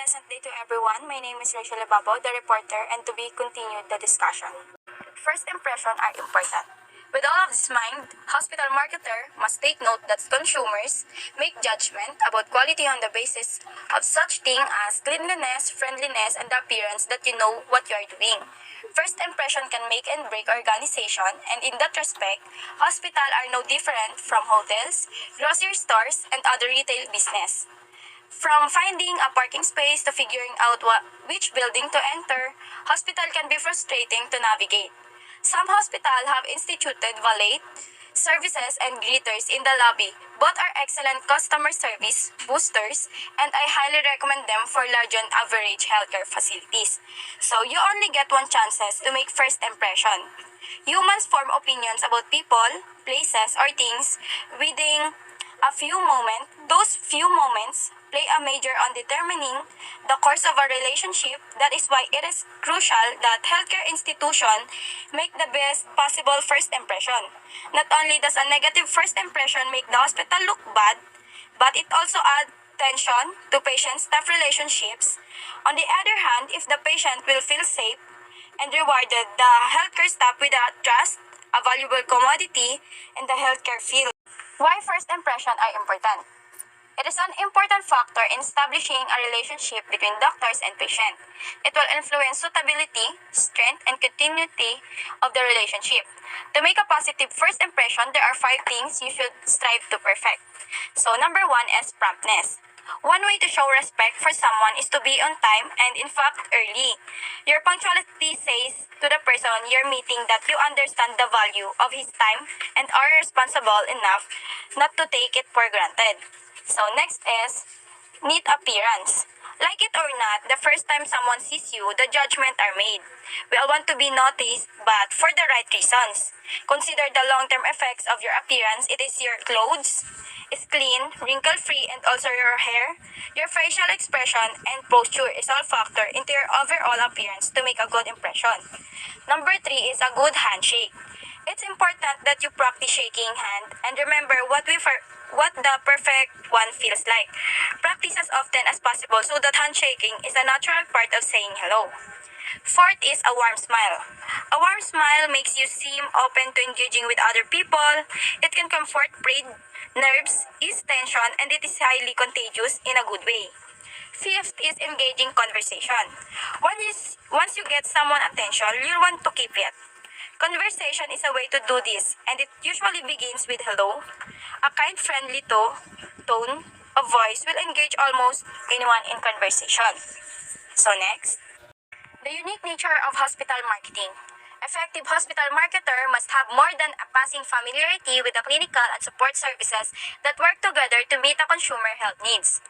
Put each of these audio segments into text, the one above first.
pleasant day to everyone. My name is Ibabao, the reporter, and to be continued the discussion. First impression are important. With all of this in mind, hospital marketer must take note that consumers make judgment about quality on the basis of such thing as cleanliness, friendliness, and the appearance that you know what you are doing. First impression can make and break organization, and in that respect, hospital are no different from hotels, grocery stores, and other retail business. From finding a parking space to figuring out which building to enter, hospital can be frustrating to navigate. Some hospitals have instituted valet services and greeters in the lobby. Both are excellent customer service boosters, and I highly recommend them for large and average healthcare facilities. So you only get one chances to make first impression. Humans form opinions about people, places, or things within a few moments. Those few moments play a major on determining the course of a relationship. That is why it is crucial that healthcare institution make the best possible first impression. Not only does a negative first impression make the hospital look bad, but it also adds tension to patient-staff relationships. On the other hand, if the patient will feel safe and rewarded, the healthcare staff with a trust, a valuable commodity in the healthcare field. Why first impression are important? It is an important factor in establishing a relationship between doctors and patient. It will influence suitability, strength, and continuity of the relationship. To make a positive first impression, there are 5 things you should strive to perfect. So number 1 is promptness. One way to show respect for someone is to be on time and in fact early. Your punctuality says to the person you're meeting that you understand the value of his time and are responsible enough not to take it for granted. So next is neat appearance. Like it or not, the first time someone sees you, the judgment are made. We all want to be noticed, but for the right reasons. Consider the long-term effects of your appearance. It is your clothes is clean, wrinkle-free, and also your hair. Your facial expression and posture is all factor into your overall appearance to make a good impression. Number 3 is a good handshake. It's important that you practice shaking hand and remember what the perfect one feels like. Practice as often as possible so that handshaking is a natural part of saying hello. Fourth is a warm smile. A warm smile makes you seem open to engaging with other people. It can comfort frayed nerves, ease tension, and it is highly contagious in a good way. Fifth is engaging conversation. Once you get someone's attention, you want to keep it. Conversation is a way to do this, and it usually begins with hello. A kind, friendly tone of voice will engage almost anyone in conversation. So next, the unique nature of hospital marketing. Effective hospital marketer must have more than a passing familiarity with the clinical and support services that work together to meet the consumer health needs.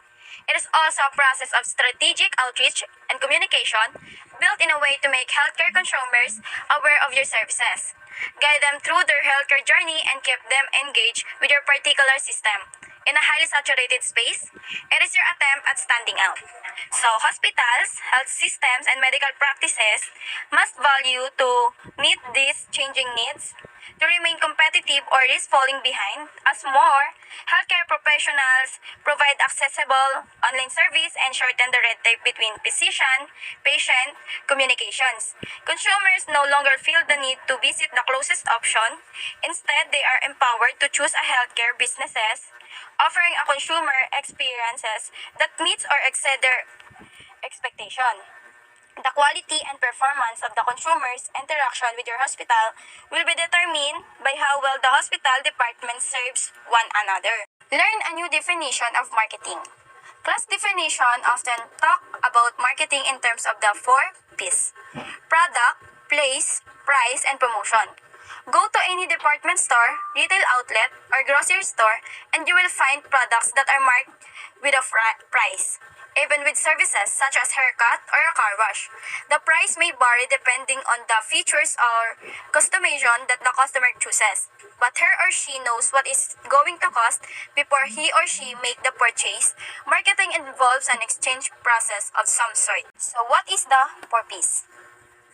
It is also a process of strategic outreach and communication built in a way to make healthcare consumers aware of your services, guide them through their healthcare journey, and keep them engaged with your particular system. In a highly saturated space, it is your attempt at standing out. So, hospitals, health systems, and medical practices must value to meet these changing needs, to remain competitive or risk falling behind, as more healthcare professionals provide accessible online service and shorten the red tape between physician-patient communications. Consumers no longer feel the need to visit the closest option. Instead, they are empowered to choose a healthcare businesses offering a consumer experiences that meets or exceeds their expectation. The quality and performance of the consumer's interaction with your hospital will be determined by how well the hospital department serves one another. Learn a new definition of marketing. Class definition often talk about marketing in terms of the 4 P's: product, place, price, and promotion. Go to any department store, retail outlet, or grocery store, and you will find products that are marked with a price. Even with services such as haircut or a car wash, the price may vary depending on the features or customization that the customer chooses. But he or she knows what is going to cost before he or she make the purchase. Marketing involves an exchange process of some sort. So what is the 4 P's?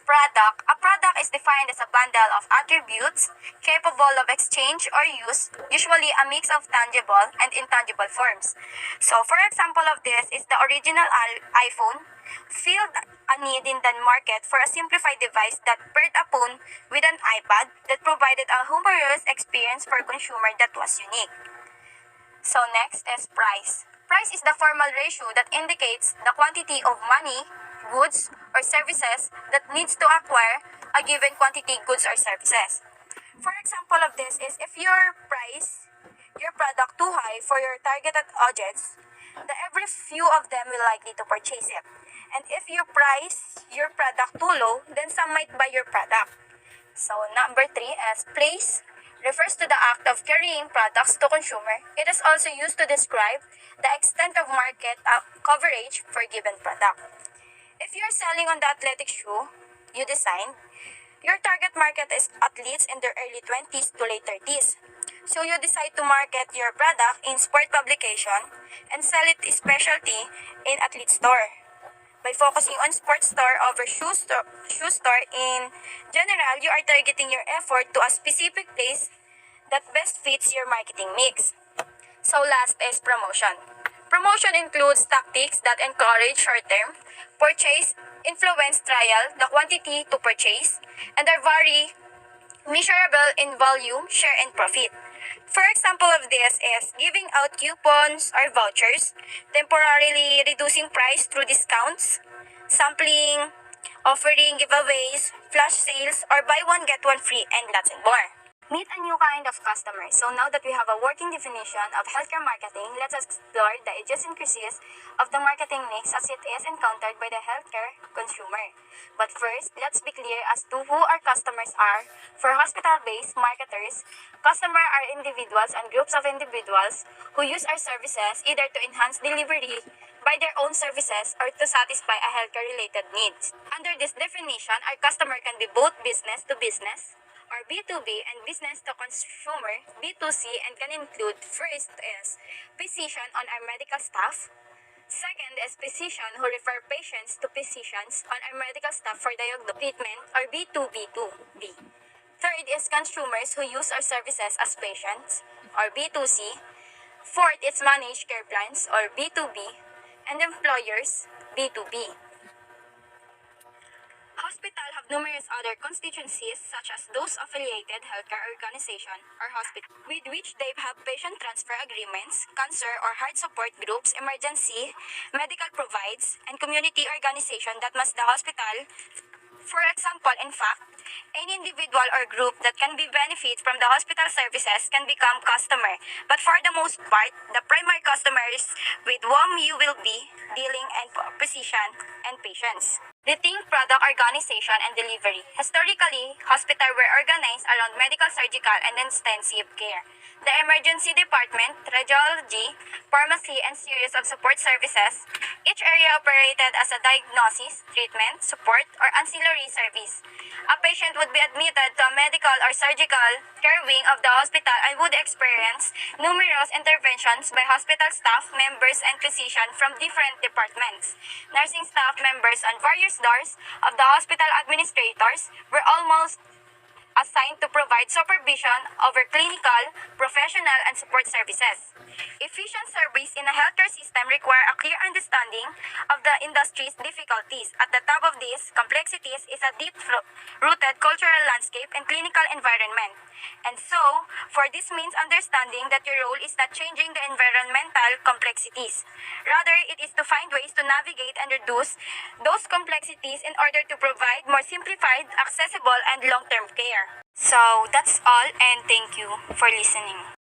A product is defined as a bundle of attributes capable of exchange or use, usually a mix of tangible and intangible forms. So, for example of this is the original iPhone filled a need in the market for a simplified device that paired a phone with an iPad that provided a humorous experience for consumer that was unique. So next is price. Price is the formal ratio that indicates the quantity of money, goods, or services that needs to acquire a given quantity goods or services. For example of this is if your price your product too high for your targeted audience, the every few of them will likely to purchase it. And if you price your product too low, then some might buy your product. So number 3 is place refers to the act of carrying products to consumer. It is also used to describe the extent of market coverage for a given product. If you're selling on the athletic shoe you design, your target market is athletes in their early 20s to late 30s. So you decide to market your product in sport publication and sell it specialty in athlete store. By focusing on sports store over shoe store in general, you are targeting your effort to a specific place that best fits your marketing mix. So last is promotion. Promotion includes tactics that encourage short-term purchase, influence trial, the quantity to purchase, and are very measurable in volume, share, and profit. For example of this is giving out coupons or vouchers, temporarily reducing price through discounts, sampling, offering giveaways, flash sales, or buy one get one free, and lots and more. Meet a new kind of customer. So now that we have a working definition of healthcare marketing, let's explore the idiosyncrasies of the marketing mix as it is encountered by the healthcare consumer. But first, let's be clear as to who our customers are. For hospital-based marketers, customers are individuals and groups of individuals who use our services either to enhance delivery by their own services or to satisfy a healthcare-related needs. Under this definition, our customer can be both business to business or B2B and business to consumer, B2C, and can include first is physician on our medical staff. Second is physician who refer patients to physicians on our medical staff for diagnostic treatment or B2B2B. Third is consumers who use our services as patients or B2C. Fourth is managed care plans or B2B and employers B2B. Hospitals have numerous other constituencies such as those affiliated healthcare organization or hospital with which they have patient transfer agreements, cancer or heart support groups, emergency, medical provides, and community organization that must the hospital. For example, in fact, any individual or group that can be benefit from the hospital services can become customer. But for the most part, the primary customers with whom you will be dealing and physician and patients. Distinct product organization and delivery. Historically, hospitals were organized around medical, surgical, and intensive care. The emergency department, radiology, pharmacy, and series of support services. Each area operated as a diagnosis, treatment, support, or ancillary service. A patient would be admitted to a medical or surgical care wing of the hospital and would experience numerous interventions by hospital staff members and physicians from different departments. Nursing staff members on various doors of the hospital administrators were almost assigned to provide supervision over clinical, professional, and support services. Efficient service in a healthcare system require a clear understanding of the industry's difficulties. At the top of these complexities is a deep-rooted cultural landscape and clinical environment. And so, for this means understanding that your role is not changing the environmental complexities. Rather, it is to find ways to navigate and reduce those complexities in order to provide more simplified, accessible, and long-term care. So, that's all and thank you for listening.